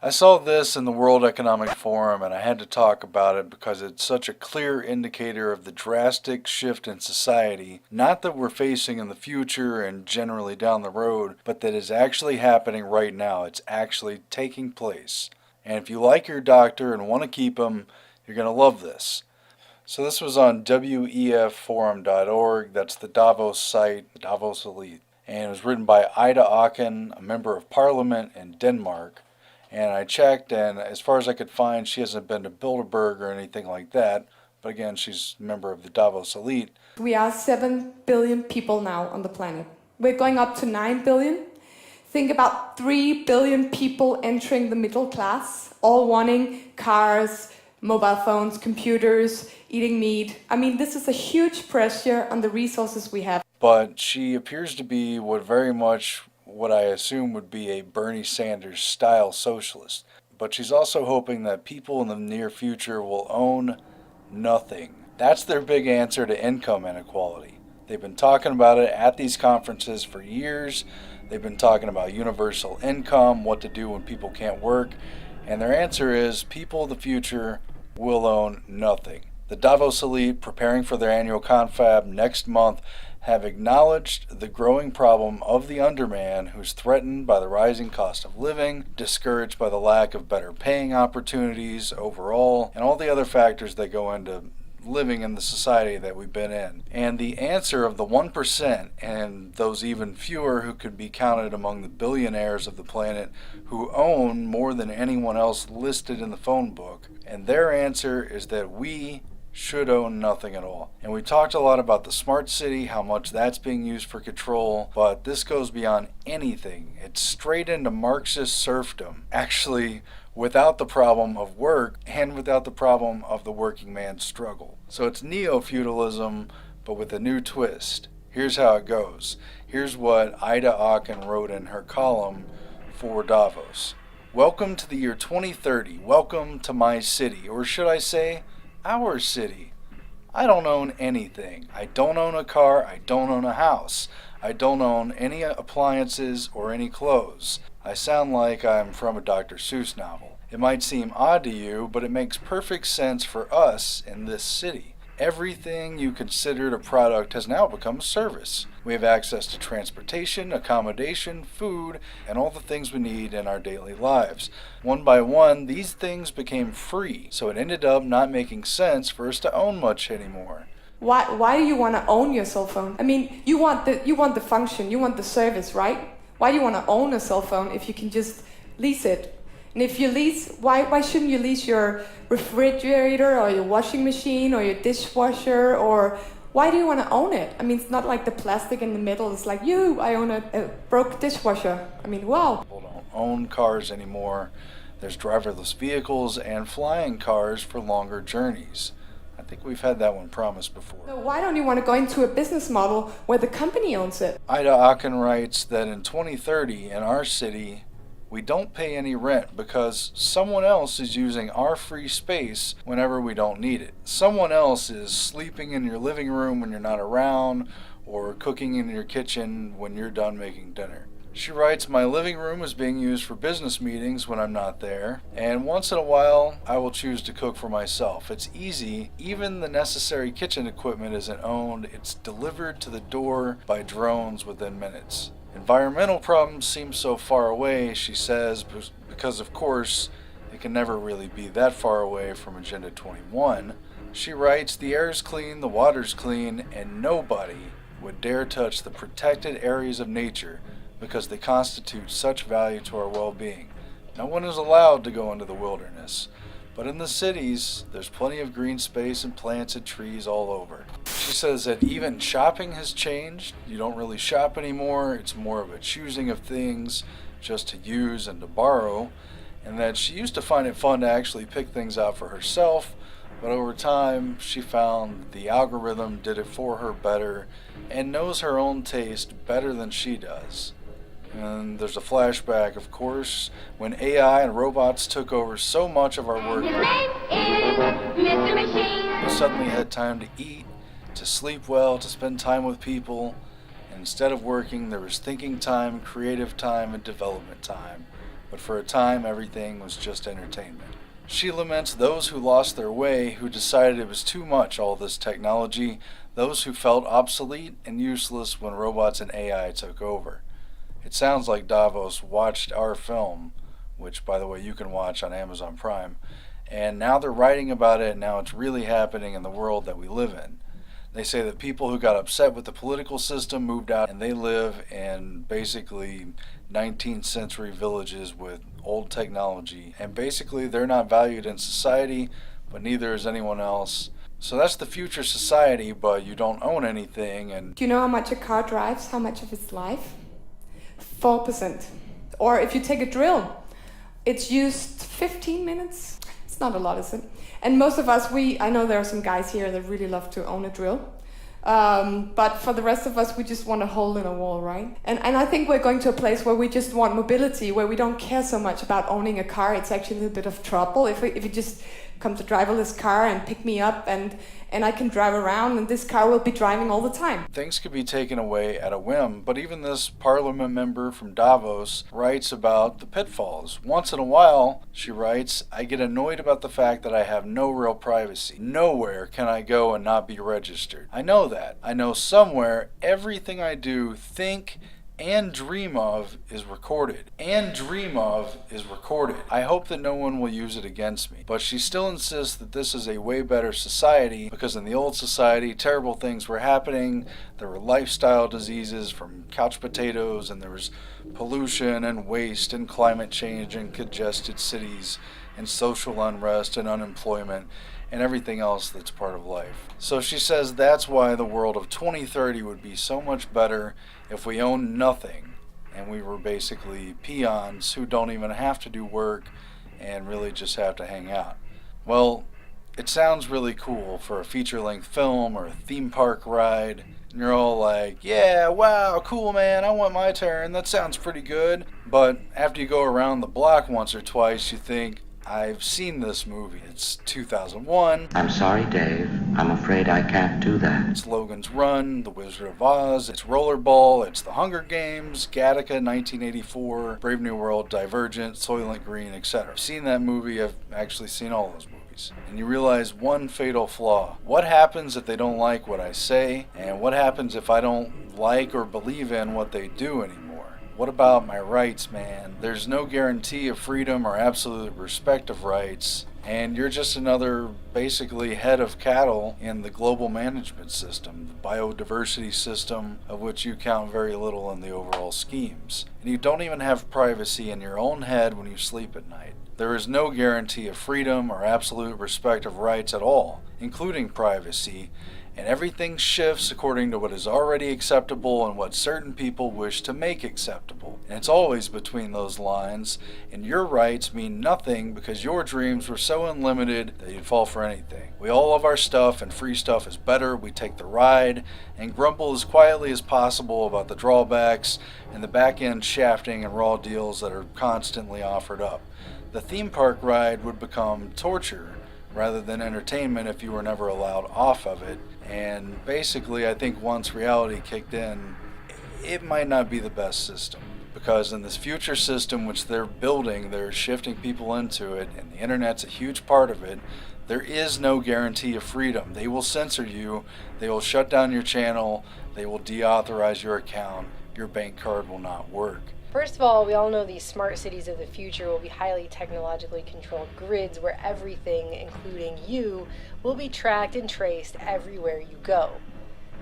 I saw this in the World Economic Forum and I had to talk about it because it's such a clear indicator of the drastic shift in society, not that we're facing in the future and generally down the road, but that is actually happening right now. It's actually taking place. And if you like your doctor and want to keep him, you're going to love this. So this was on wefforum.org. That's the Davos site, the Davos Elite. And it was written by Ida Auken, a member of parliament in Denmark. And I checked, and as far as I could find, she hasn't been to Bilderberg or anything like that. But again, she's a member of the Davos Elite. We are 7 billion people now on the planet. We're going up to 9 billion. Think about 3 billion people entering the middle class, all wanting cars, mobile phones, computers, eating meat. I mean, this is a huge pressure on the resources we have. But she appears to be what I assume would be a Bernie Sanders style socialist. But she's also hoping that people in the near future will own nothing. That's their big answer to income inequality. They've been talking about it at these conferences for years. They've been talking about universal income, what to do when people can't work. And their answer is people of the future will own nothing. The Davos Elite, preparing for their annual confab next month, have acknowledged the growing problem of the underman who's threatened by the rising cost of living, discouraged by the lack of better paying opportunities overall, and all the other factors that go into living in the society that we've been in. And the answer of the 1%, and those even fewer who could be counted among the billionaires of the planet who own more than anyone else listed in the phone book, and their answer is that we should own nothing at all. And we talked a lot about the smart city, how much that's being used for control, but this goes beyond anything. It's straight into Marxist serfdom, actually without the problem of work and without the problem of the working man's struggle. So it's neo-feudalism, but with a new twist. Here's how it goes. Here's what Ida Auken wrote in her column for Davos. Welcome to the year 2030. Welcome to my city, or should I say, our city. I don't own anything. I don't own a car. I don't own a house. I don't own any appliances or any clothes. I sound like I'm from a Dr. Seuss novel. It might seem odd to you, but it makes perfect sense for us in this city. Everything you considered a product has now become a service. We have access to transportation, accommodation, food, and all the things we need in our daily lives. One by one, these things became free, so it ended up not making sense for us to own much anymore. Why do you want to own your cell phone? I mean, you want the function, you want the service, right? Why do you want to own a cell phone if you can just lease it? And if you lease, why shouldn't you lease your refrigerator or your washing machine or your dishwasher? Or why do you want to own it? I mean, it's not like the plastic in the middle. It's like, I own a broke dishwasher. I mean, wow. People don't own cars anymore. There's driverless vehicles and flying cars for longer journeys. I think we've had that one promised before. So why don't you want to go into a business model where the company owns it? Ida Auken writes that in 2030 in our city, we don't pay any rent because someone else is using our free space whenever we don't need it. Someone else is sleeping in your living room when you're not around, or cooking in your kitchen when you're done making dinner. She writes, my living room is being used for business meetings when I'm not there, and once in a while I will choose to cook for myself. It's easy. Even the necessary kitchen equipment isn't owned. It's delivered to the door by drones within minutes. Environmental problems seem so far away, she says, because of course it can never really be that far away from Agenda 21. She writes, the air's clean, the water's clean, and nobody would dare touch the protected areas of nature because they constitute such value to our well-being. No one is allowed to go into the wilderness. But in the cities, there's plenty of green space and plants and trees all over. She says that even shopping has changed. You don't really shop anymore. It's more of a choosing of things just to use and to borrow. And that she used to find it fun to actually pick things out for herself. But over time, she found the algorithm did it for her better and knows her own taste better than she does. And there's a flashback, of course, when AI and robots took over so much of our work. His name is Mr. Machine. We suddenly had time to eat, to sleep well, to spend time with people. And instead of working, there was thinking time, creative time, and development time. but for a time everything was just entertainment. She laments those who lost their way, who decided it was too much, all this technology, those who felt obsolete and useless when robots and AI took over. It sounds like Davos watched our film, which, by the way, you can watch on Amazon Prime, and now they're writing about it, and now it's really happening in the world that we live in. They say that people who got upset with the political system moved out, and they live in basically 19th century villages with old technology, and basically they're not valued in society, but neither is anyone else. So that's the future society, but you don't own anything. And Do you know how much a car drives? How much of its life? 4%. Or if you take a drill, it's used 15 minutes. It's not a lot, is it? And most of us, I know there are some guys here that really love to own a drill. But for the rest of us, we just want a hole in a wall, right? And I think we're going to a place where we just want mobility, where we don't care so much about owning a car. It's actually a little bit of trouble. If you just come to driverless car and pick me up and I can drive around and this car will be driving all the time. Things could be taken away at a whim, but even this parliament member from Davos writes about the pitfalls. Once in a while, she writes, I get annoyed about the fact that I have no real privacy. Nowhere can I go and not be registered. I know that. I know somewhere everything I do, think, and dream of is recorded. I hope that no one will use it against me. But she still insists that this is a way better society, because in the old society, terrible things were happening. There were lifestyle diseases from couch potatoes, and there was pollution and waste and climate change and congested cities and social unrest and unemployment and everything else that's part of life. So she says that's why the world of 2030 would be so much better if we owned nothing and we were basically peons who don't even have to do work and really just have to hang out. Well, it sounds really cool for a feature-length film or a theme park ride. And you're all like, yeah, wow, cool, man, I want my turn, that sounds pretty good. But after you go around the block once or twice, you think, I've seen this movie. It's 2001. I'm sorry, Dave. I'm afraid I can't do that. It's Logan's Run, The Wizard of Oz, it's Rollerball, it's The Hunger Games, Gattaca 1984, Brave New World, Divergent, Soylent Green, etc. I've seen that movie. I've actually seen all those movies. And you realize one fatal flaw. What happens if they don't like what I say? And what happens if I don't like or believe in what they do anymore? What about my rights, man? There's no guarantee of freedom or absolute respect of rights, and you're just another basically head of cattle in the global management system, the biodiversity system, of which you count very little in the overall schemes. And you don't even have privacy in your own head when you sleep at night. There is no guarantee of freedom or absolute respect of rights at all, including privacy, and everything shifts according to what is already acceptable and what certain people wish to make acceptable. And it's always between those lines, and your rights mean nothing because your dreams were so unlimited that you'd fall for anything. We all love our stuff, and free stuff is better. We take the ride and grumble as quietly as possible about the drawbacks and the back-end shafting and raw deals that are constantly offered up. The theme park ride would become torture rather than entertainment if you were never allowed off of it. And basically, I think once reality kicked in, it might not be the best system. Because in this future system which they're building, they're shifting people into it, and the internet's a huge part of it, there is no guarantee of freedom. They will censor you, they will shut down your channel, they will deauthorize your account, your bank card will not work. First of all, we all know these smart cities of the future will be highly technologically controlled grids where everything, including you, will be tracked and traced everywhere you go.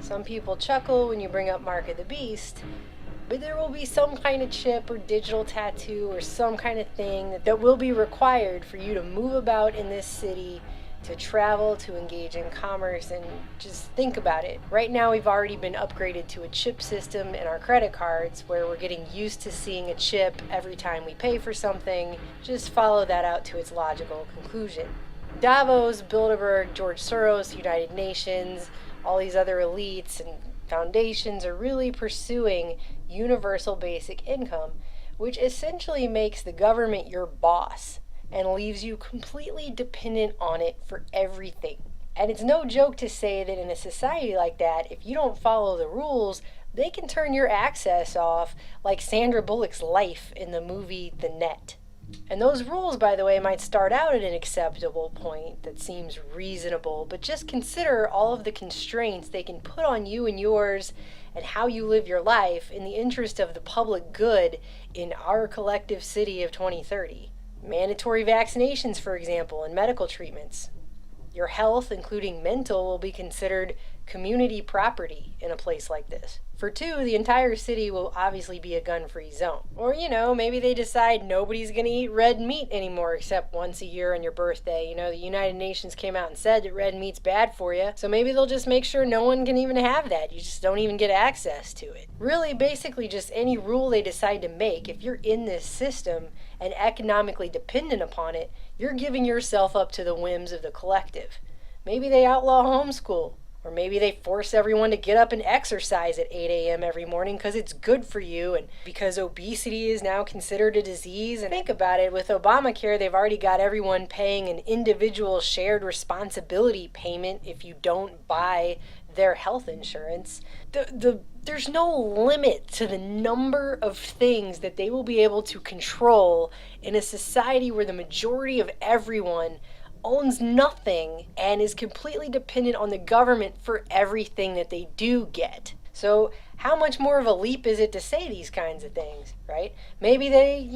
Some people chuckle when you bring up Mark of the Beast, but there will be some kind of chip or digital tattoo or some kind of thing that will be required for you to move about in this city, to travel, to engage in commerce, and just think about it. Right now we've already been upgraded to a chip system in our credit cards where we're getting used to seeing a chip every time we pay for something. Just follow that out to its logical conclusion. Davos, Bilderberg, George Soros, United Nations, all these other elites and foundations are really pursuing universal basic income, which essentially makes the government your boss and leaves you completely dependent on it for everything. And it's no joke to say that in a society like that, if you don't follow the rules, they can turn your access off like Sandra Bullock's life in the movie The Net. And those rules, by the way, might start out at an acceptable point that seems reasonable, but just consider all of the constraints they can put on you and yours and how you live your life in the interest of the public good in our collective city of 2030. Mandatory vaccinations, for example, and medical treatments. Your health, including mental, will be considered community property in a place like this. For two, the entire city will obviously be a gun-free zone. Or, maybe they decide nobody's gonna eat red meat anymore except once a year on your birthday. The United Nations came out and said that red meat's bad for you, so maybe they'll just make sure no one can even have that. You just don't even get access to it. Really, basically just any rule they decide to make, if you're in this system and economically dependent upon it, you're giving yourself up to the whims of the collective. Maybe they outlaw homeschool. Or maybe they force everyone to get up and exercise at 8 a.m. every morning because it's good for you and because obesity is now considered a disease. And think about it, with Obamacare, they've already got everyone paying an individual shared responsibility payment if you don't buy their health insurance. There's no limit to the number of things that they will be able to control in a society where the majority of everyone owns nothing and is completely dependent on the government for everything that they do get. So how much more of a leap is it to say these kinds of things, right? Maybe they,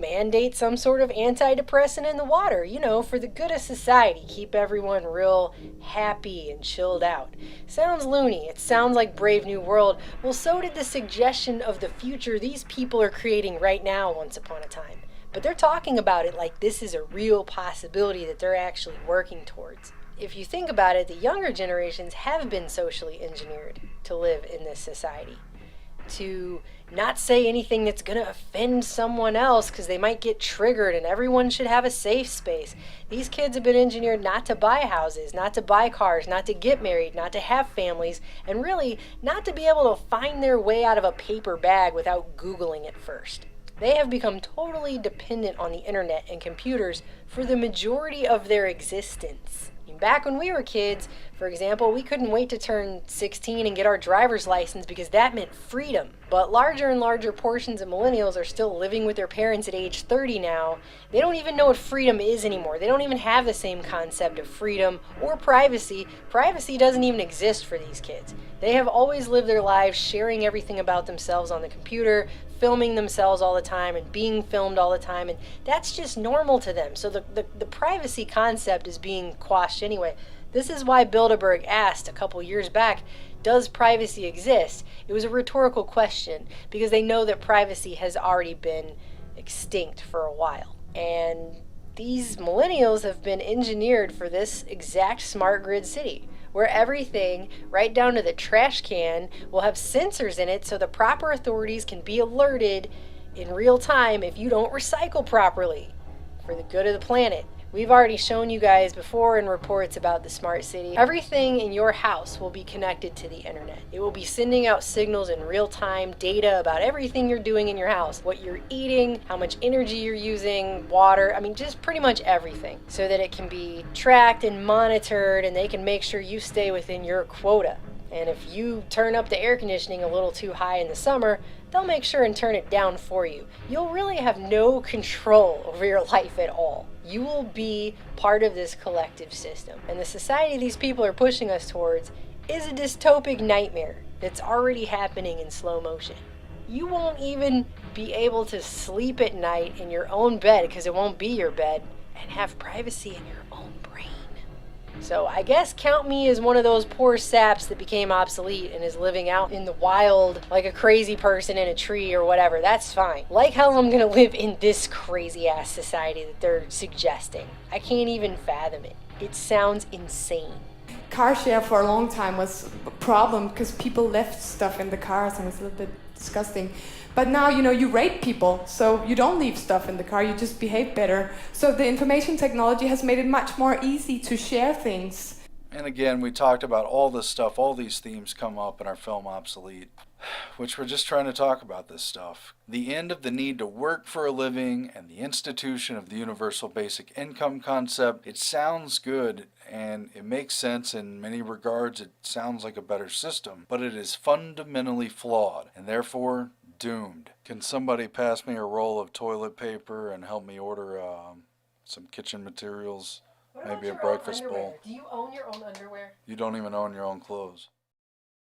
mandate some sort of antidepressant in the water, for the good of society, keep everyone real happy and chilled out. Sounds loony. It sounds like Brave New World. Well, so did the suggestion of the future these people are creating right now once upon a time. But they're talking about it like this is a real possibility that they're actually working towards. If you think about it, the younger generations have been socially engineered to live in this society. To not say anything that's going to offend someone else because they might get triggered, and everyone should have a safe space. These kids have been engineered not to buy houses, not to buy cars, not to get married, not to have families, and really not to be able to find their way out of a paper bag without Googling it first. They have become totally dependent on the internet and computers for the majority of their existence. Back when we were kids, for example, we couldn't wait to turn 16 and get our driver's license because that meant freedom. But larger and larger portions of millennials are still living with their parents at age 30 now. They don't even know what freedom is anymore. They don't even have the same concept of freedom or privacy. Privacy doesn't even exist for these kids. They have always lived their lives sharing everything about themselves on the computer, filming themselves all the time and being filmed all the time, and that's just normal to them. So the privacy concept is being quashed anyway. This is why Bilderberg asked a couple years back, does privacy exist? It was a rhetorical question because they know that privacy has already been extinct for a while. And these millennials have been engineered for this exact smart grid city, where everything, right down to the trash can, will have sensors in it so the proper authorities can be alerted in real time if you don't recycle properly for the good of the planet. We've already shown you guys before in reports about the smart city. Everything in your house will be connected to the internet. It will be sending out signals in real time, data about everything you're doing in your house, what you're eating, how much energy you're using, water, just pretty much everything, so that it can be tracked and monitored and they can make sure you stay within your quota. And if you turn up the air conditioning a little too high in the summer, they'll make sure and turn it down for you. You'll really have no control over your life at all. You will be part of this collective system. And the society these people are pushing us towards is a dystopic nightmare that's already happening in slow motion. You won't even be able to sleep at night in your own bed, because it won't be your bed, and have privacy in your own brain. So I guess count me as one of those poor saps that became obsolete and is living out in the wild like a crazy person in a tree or whatever. That's fine. Like how I'm gonna live in this crazy ass society that they're suggesting. I can't even fathom it. It sounds insane. Car share for a long time was a problem because people left stuff in the cars and it was a little bit disgusting. But now, you rate people, so you don't leave stuff in the car, you just behave better. So the information technology has made it much more easy to share things. And again, we talked about all this stuff, all these themes come up in our film Obsolete, which we're just trying to talk about this stuff. The end of the need to work for a living and the institution of the universal basic income concept. It sounds good and it makes sense in many regards. It sounds like a better system, but it is fundamentally flawed and therefore doomed. Can somebody pass me a roll of toilet paper and help me order some kitchen materials? What Maybe about a your own breakfast underwear? bowl. Do you own your own underwear? You don't even own your own clothes.